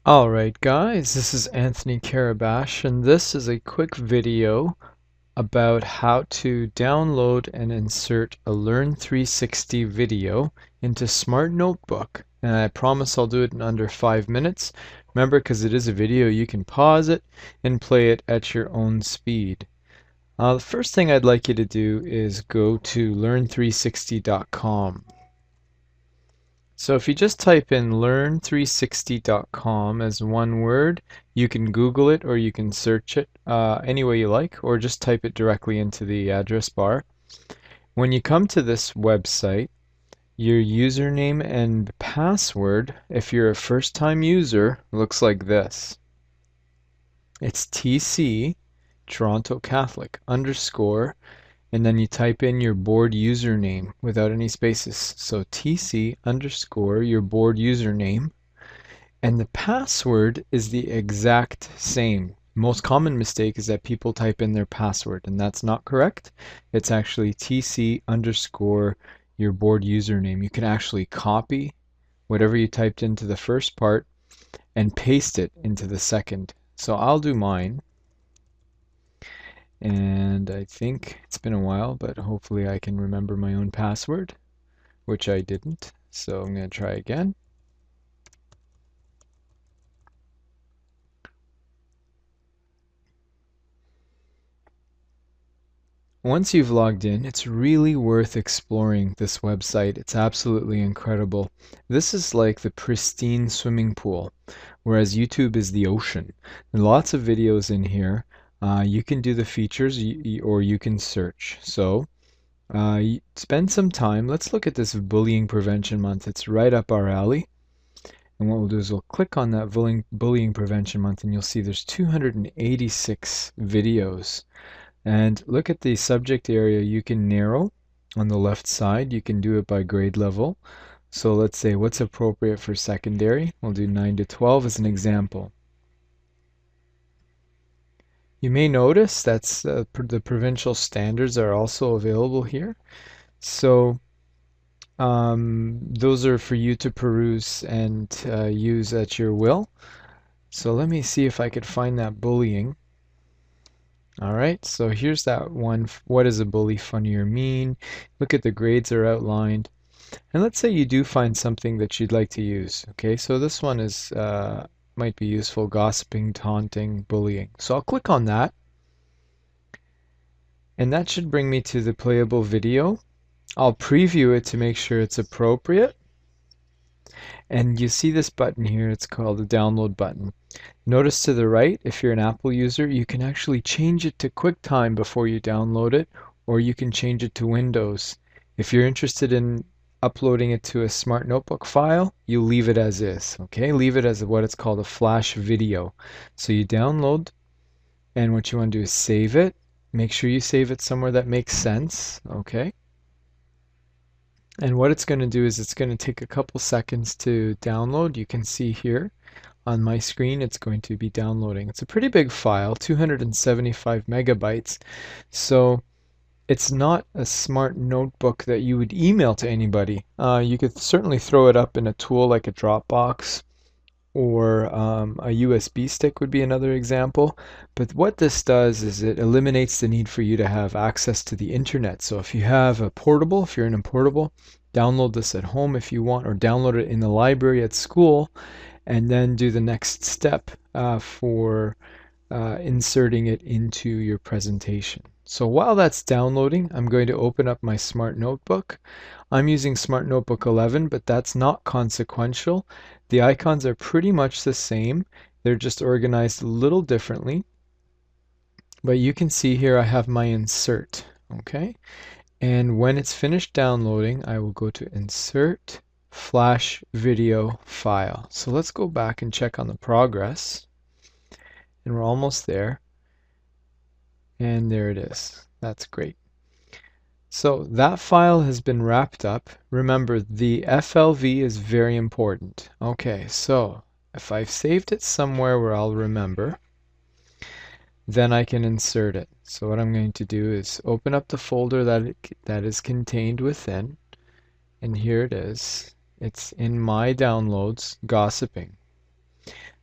Alright guys, this is Anthony Carabache and this is a quick video about how to download and insert a Learn360 video into Smart Notebook. And I promise I'll do it in under 5 minutes. Remember, because it is a video, you can pause it and play it at your own speed. The first thing I'd like you to do is go to learn360.com. So if you just type in learn360.com as one word, you can Google it or you can search it any way you like, or just type it directly into the address bar. When you come to this website, your username and password, if you're a first-time user, looks like this. It's TC Toronto Catholic _ and then you type in your board username without any spaces. So TC _ your board username, and the password is the exact same. Most common mistake is that people type in their password, and that's not correct. It's actually TC _ your board username. You can actually copy whatever you typed into the first part and paste it into the second. So I'll do mine. And I think it's been a while, but hopefully I can remember my own password, which I didn't. So I'm going to try again. Once you've logged in, it's really worth exploring this website. It's absolutely incredible. This is like the pristine swimming pool, whereas YouTube is the ocean. There are lots of videos in here. You can do the features or you can search. So spend some time. Let's look at this bullying prevention month. It's right up our alley. And what we'll do is we'll click on that bullying prevention month, and you'll see there's 286 videos. And look at the subject area. You can narrow on the left side. You can do it by grade level. So let's say what's appropriate for secondary. We'll do 9 to 12 as an example. You may notice that's the provincial standards are also available here. So those are for you to peruse and use at your will. So let me see if I could find that bullying. Alright, so here's that one. What is a bully, funny or mean? Look at the grades are outlined. And let's say you do find something that you'd like to use. Okay, so this one is might be useful: gossiping, taunting, bullying. So I'll click on that. And that should bring me to the playable video. I'll preview it to make sure it's appropriate. And you see this button here, it's called the download button. Notice to the right, if you're an Apple user, you can actually change it to QuickTime before you download it, or you can change it to Windows. If you're interested in uploading it to a Smart Notebook file, you leave it as is. Okay, leave it as what it's called a flash video. So you download, and what you want to do is save it. Make sure you save it somewhere that makes sense. Okay. And what it's going to do is it's going to take a couple seconds to download. You can see here on my screen it's going to be downloading. It's a pretty big file, 275 megabytes. So it's not a Smart Notebook that you would email to anybody. You could certainly throw it up in a tool like a Dropbox, or a USB stick would be another example. But what this does is it eliminates the need for you to have access to the internet. So if you have a portable, if you're in a portable, download this at home if you want, or download it in the library at school, and then do the next step for inserting it into your presentation. So while that's downloading, I'm going to open up my Smart Notebook. I'm using Smart Notebook 11, but that's not consequential. The icons are pretty much the same. They're just organized a little differently. But you can see here I have my insert. Okay. And when it's finished downloading, I will go to Insert, Flash Video File. So let's go back and check on the progress. And we're almost there. And there it is. That's great. So that file has been wrapped up. Remember, the FLV is very important. Okay, so if I've saved it somewhere where I'll remember, then I can insert it. So what I'm going to do is open up the folder that is contained within, and here it is. It's in my downloads, gossiping.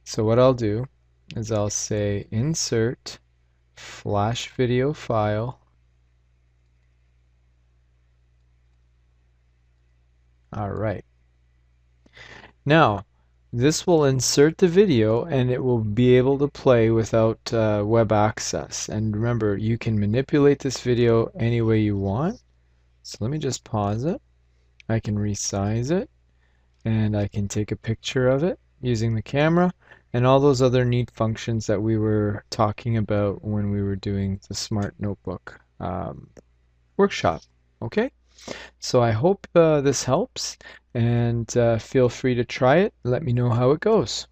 So what I'll do is I'll say insert flash video file. All right. Now, this will insert the video and it will be able to play without web access. And remember, you can manipulate this video any way you want. So let me just pause it. I can resize it and I can take a picture of it using the camera and all those other neat functions that we were talking about when we were doing the Smart Notebook workshop. Okay? So I hope this helps, and feel free to try it. Let me know how it goes.